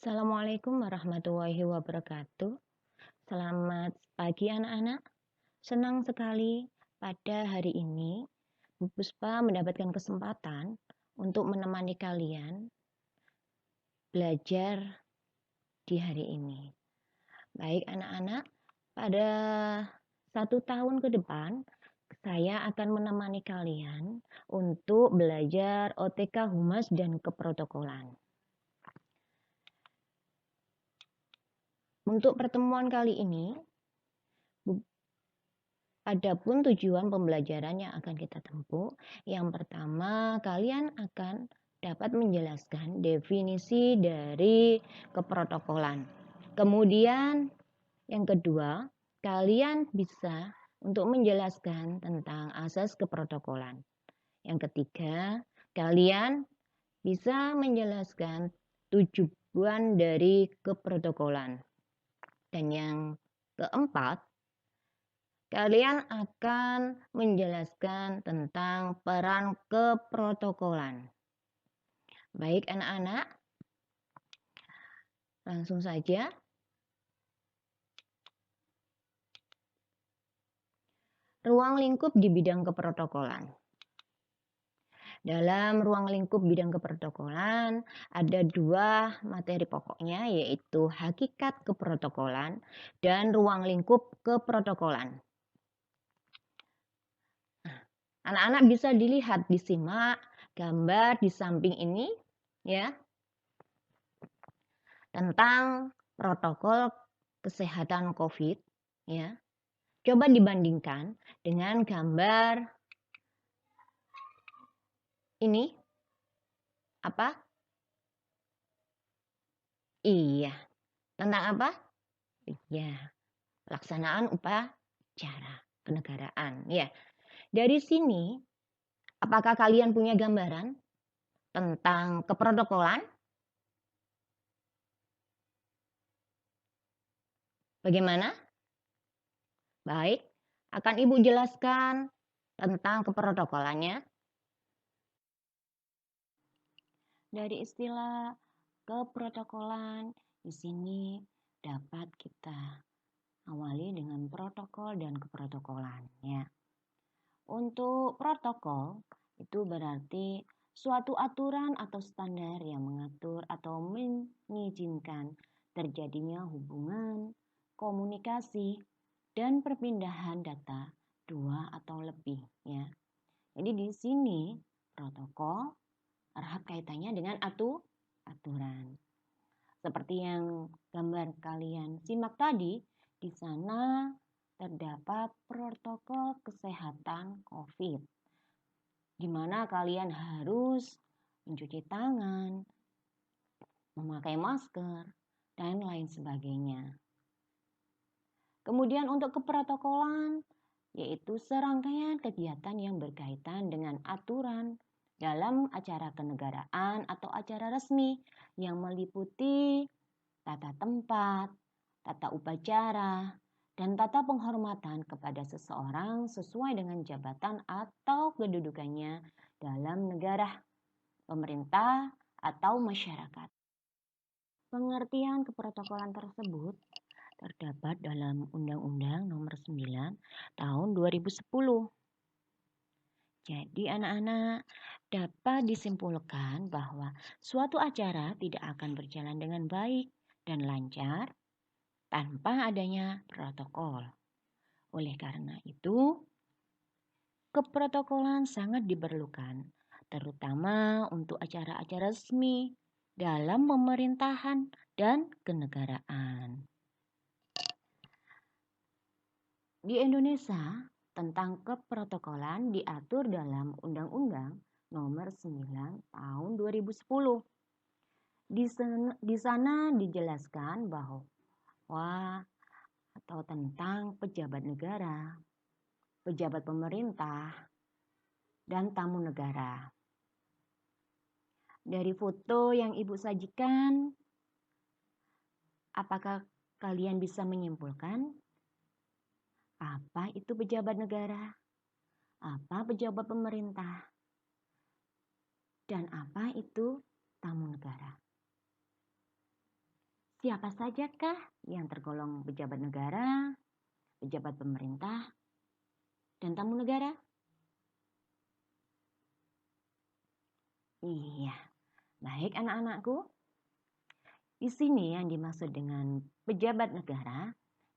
Assalamualaikum warahmatullahi wabarakatuh. Selamat pagi anak-anak. Senang sekali pada hari ini Bu Puspa mendapatkan kesempatan untuk menemani kalian belajar di hari ini. Baik anak-anak, pada 1 tahun ke depan saya akan menemani kalian untuk belajar OTK Humas dan Keprotokolan. Untuk pertemuan kali ini, adapun tujuan pembelajaran yang akan kita tempuh, yang pertama kalian akan dapat menjelaskan definisi dari keprotokolan. Kemudian yang kedua, kalian bisa untuk menjelaskan tentang asas keprotokolan. Yang ketiga, kalian bisa menjelaskan tujuan dari keprotokolan. Dan yang keempat, kalian akan menjelaskan tentang peran keprotokolan. Baik anak-anak, langsung saja. Ruang lingkup di bidang keprotokolan. Dalam ruang lingkup bidang keprotokolan ada 2 materi pokoknya, yaitu hakikat keprotokolan dan ruang lingkup keprotokolan. Anak-anak bisa dilihat, disimak gambar di samping ini ya, tentang protokol kesehatan COVID ya. Coba dibandingkan dengan gambar ini. Apa? Iya. Tentang apa? Iya. Pelaksanaan upacara kenegaraan ya. Dari sini, apakah kalian punya gambaran tentang keprotokolan? Bagaimana? Baik, akan Ibu jelaskan tentang keprotokolannya. Dari istilah keprotokolan, di sini dapat kita awali dengan protokol dan keprotokolan ya. Untuk protokol itu berarti suatu aturan atau standar yang mengatur atau mengizinkan terjadinya hubungan, komunikasi, dan perpindahan data 2 atau lebih ya. Jadi di sini protokol erat kaitannya dengan aturan. Seperti yang gambar kalian simak tadi, di sana terdapat protokol kesehatan COVID, di mana kalian harus mencuci tangan, memakai masker, dan lain sebagainya. Kemudian untuk keprotokolan, yaitu serangkaian kegiatan yang berkaitan dengan aturan dalam acara kenegaraan atau acara resmi yang meliputi tata tempat, tata upacara, dan tata penghormatan kepada seseorang sesuai dengan jabatan atau kedudukannya dalam negara, pemerintah, atau masyarakat. Pengertian keprotokolan tersebut terdapat dalam Undang-Undang Nomor 9 Tahun 2010. Jadi anak-anak, dapat disimpulkan bahwa suatu acara tidak akan berjalan dengan baik dan lancar tanpa adanya protokol. Oleh karena itu, keprotokolan sangat diperlukan, terutama untuk acara-acara resmi dalam pemerintahan dan kenegaraan. Di Indonesia, tentang keprotokolan diatur dalam Undang-Undang Nomor 9 Tahun 2010. Di sana dijelaskan bahwa atau tentang pejabat negara, pejabat pemerintah, dan tamu negara. Dari foto yang Ibu sajikan, apakah kalian bisa menyimpulkan apa itu pejabat negara, apa pejabat pemerintah, dan apa itu tamu negara? Siapa sajakah yang tergolong pejabat negara, pejabat pemerintah, dan tamu negara? Iya, baik anak-anakku. Di sini yang dimaksud dengan pejabat negara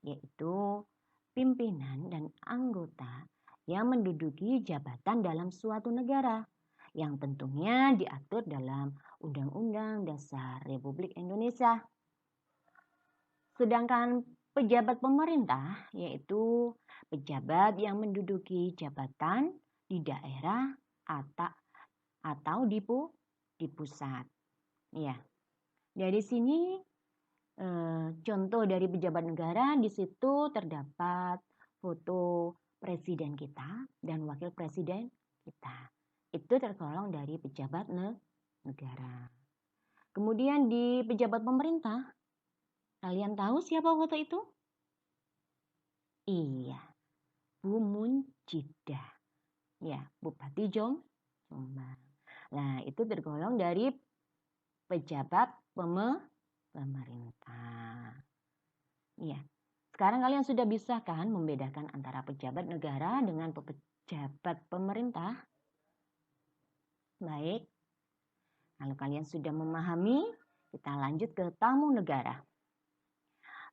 yaitu pimpinan dan anggota yang menduduki jabatan dalam suatu negara yang tentunya diatur dalam Undang-Undang Dasar Republik Indonesia. Sedangkan pejabat pemerintah yaitu pejabat yang menduduki jabatan di daerah atau di pusat. Ya. Dari sini contoh dari pejabat negara di situ terdapat foto presiden kita dan wakil presiden kita. Itu tergolong dari pejabat negara. Kemudian di pejabat pemerintah, kalian tahu siapa foto itu? Iya, Bu Munjidah. Ya, Bupati Jombang. Nah, itu tergolong dari pejabat pemerintah. Iya. Sekarang kalian sudah bisa kan membedakan antara pejabat negara dengan pejabat pemerintah? Baik. Kalau kalian sudah memahami, kita lanjut ke tamu negara.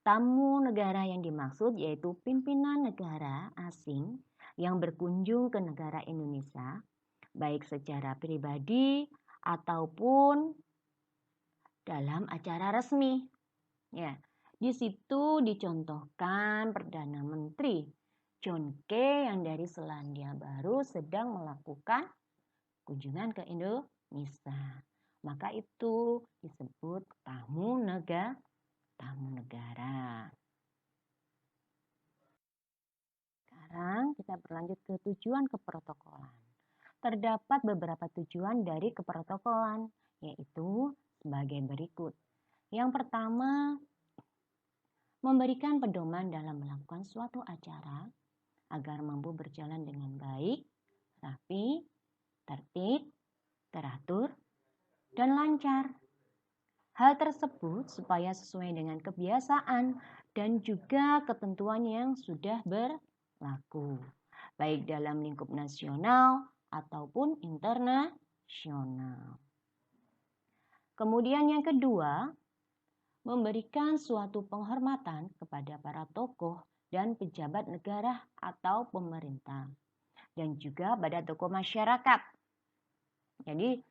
Tamu negara yang dimaksud yaitu pimpinan negara asing yang berkunjung ke negara Indonesia, baik secara pribadi ataupun dalam acara resmi. Ya, di situ dicontohkan Perdana Menteri John Key yang dari Selandia Baru sedang melakukan kunjungan ke Indonesia. Maka itu disebut tamu negara. Sekarang kita berlanjut ke tujuan keprotokolan. Terdapat beberapa tujuan dari keprotokolan, yaitu sebagai berikut. Yang pertama, memberikan pedoman dalam melakukan suatu acara agar mampu berjalan dengan baik, rapi, tertib, teratur, dan lancar. Hal tersebut supaya sesuai dengan kebiasaan dan juga ketentuan yang sudah berlaku, baik dalam lingkup nasional ataupun internasional. Kemudian yang kedua, memberikan suatu penghormatan kepada para tokoh dan pejabat negara atau pemerintah, dan juga pada tokoh masyarakat. Jadi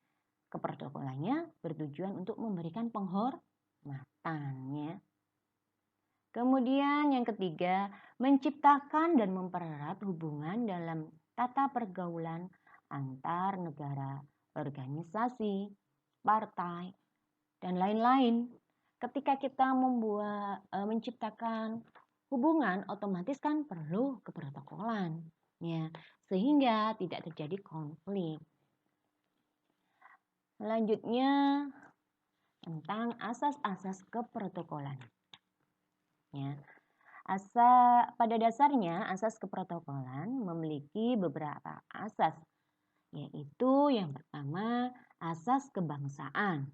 keprotokolannya bertujuan untuk memberikan penghormatannya. Kemudian yang ketiga, menciptakan dan mempererat hubungan dalam tata pergaulan antar negara, organisasi, partai, dan lain-lain. Ketika kita menciptakan hubungan, otomatis kan perlu keprotokolan, ya, sehingga tidak terjadi konflik. Selanjutnya tentang asas-asas keprotokolan. Ya. Pada dasarnya asas keprotokolan memiliki beberapa asas, yaitu yang pertama asas kebangsaan.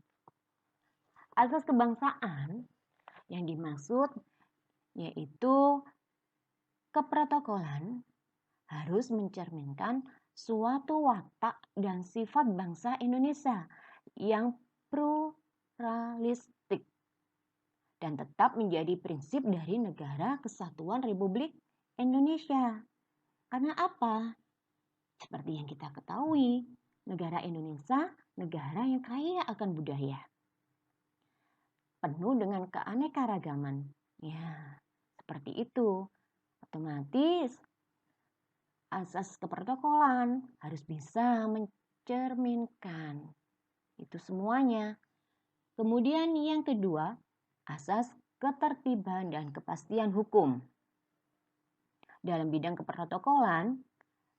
Asas kebangsaan yang dimaksud yaitu keprotokolan harus mencerminkan suatu watak dan sifat bangsa Indonesia yang pluralistik dan tetap menjadi prinsip dari Negara Kesatuan Republik Indonesia. Karena apa? Seperti yang kita ketahui, negara Indonesia negara yang kaya akan budaya, penuh dengan keanekaragaman. Ya, seperti itu. Otomatis asas keprotokolan harus bisa mencerminkan itu semuanya. Kemudian yang kedua, asas ketertiban dan kepastian hukum. Dalam bidang keprotokolan,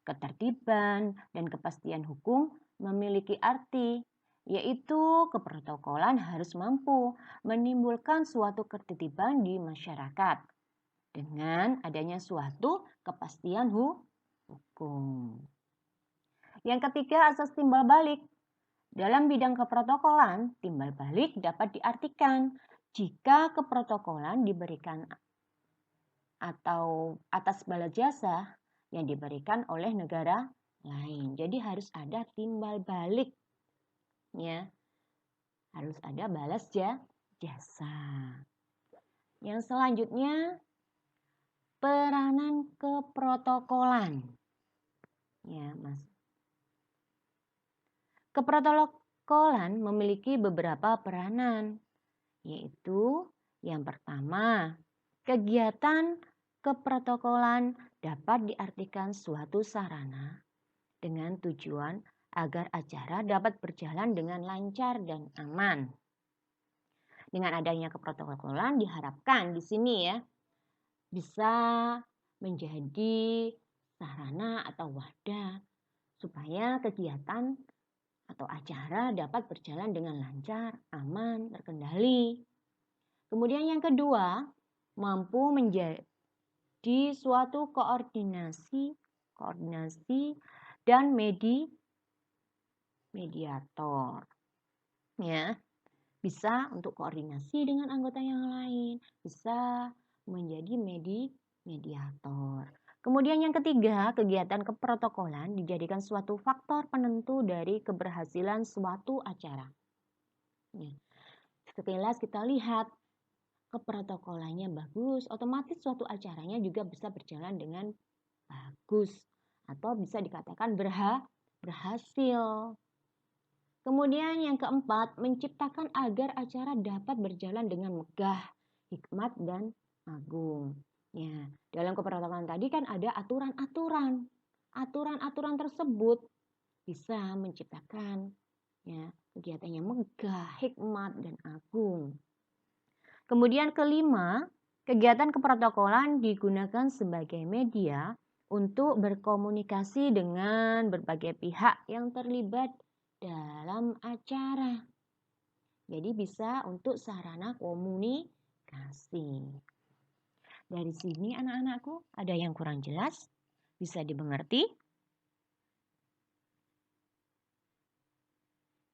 ketertiban dan kepastian hukum memiliki arti, yaitu keprotokolan harus mampu menimbulkan suatu ketertiban di masyarakat dengan adanya suatu kepastian hukum. Yang ketiga, asas timbal balik. Dalam bidang keprotokolan, timbal balik dapat diartikan Jika keprotokolan diberikan atau atas bala jasa yang diberikan oleh negara lain. Jadi harus ada timbal balik, ya. Harus ada balas jasa. Yang selanjutnya, peranan keprotokolan. Ya, Mas. Keprotokolan memiliki beberapa peranan, yaitu yang pertama, kegiatan keprotokolan dapat diartikan suatu sarana dengan tujuan agar acara dapat berjalan dengan lancar dan aman. Dengan adanya keprotokolan diharapkan di sini ya bisa menjadi sarana atau wadah supaya kegiatan atau acara dapat berjalan dengan lancar, aman, terkendali. Kemudian yang kedua, mampu menjadi suatu koordinasi dan mediator. Ya, bisa untuk koordinasi dengan anggota yang lain, bisa menjadi mediator. Kemudian yang ketiga, kegiatan keprotokolan dijadikan suatu faktor penentu dari keberhasilan suatu acara. Ya. Sekilas kita lihat keprotokolannya bagus, otomatis suatu acaranya juga bisa berjalan dengan bagus atau bisa dikatakan berhasil. Kemudian yang keempat, menciptakan agar acara dapat berjalan dengan megah, hikmat, dan agung. Ya, dalam keprotokolan tadi kan ada aturan-aturan. Aturan-aturan tersebut bisa menciptakan ya kegiatannya megah, hikmat, dan agung. Kemudian kelima, kegiatan keprotokolan digunakan sebagai media untuk berkomunikasi dengan berbagai pihak yang terlibat dalam acara. Jadi bisa untuk sarana komunikasi. Dari sini anak-anakku ada yang kurang jelas? Bisa dimengerti?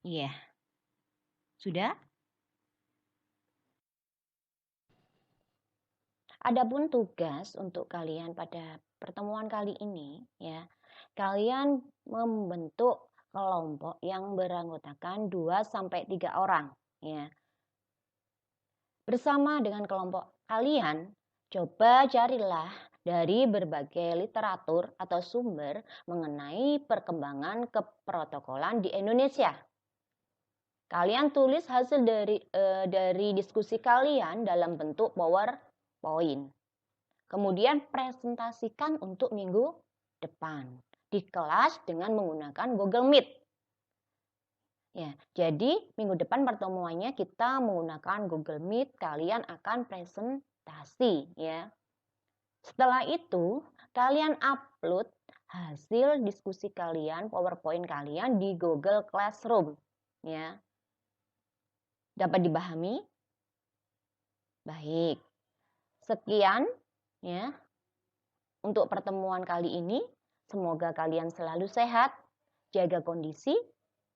Iya. Sudah? Adapun tugas untuk kalian pada pertemuan kali ini ya, kalian membentuk kelompok yang beranggotakan 2 sampai 3 orang ya. Bersama dengan kelompok kalian, coba carilah dari berbagai literatur atau sumber mengenai perkembangan keprotokolan di Indonesia. Kalian tulis hasil dari diskusi kalian dalam bentuk PowerPoint. Kemudian presentasikan untuk minggu depan di kelas dengan menggunakan Google Meet. Ya, jadi minggu depan pertemuannya kita menggunakan Google Meet, kalian akan presentasi ya. Setelah itu, kalian upload hasil diskusi kalian, PowerPoint kalian di Google Classroom ya. Dapat dipahami? Baik. Sekian ya untuk pertemuan kali ini. Semoga kalian selalu sehat, jaga kondisi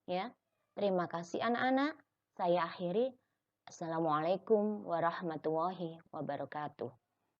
ya. Terima kasih anak-anak. Saya akhiri. Assalamualaikum warahmatullahi wabarakatuh.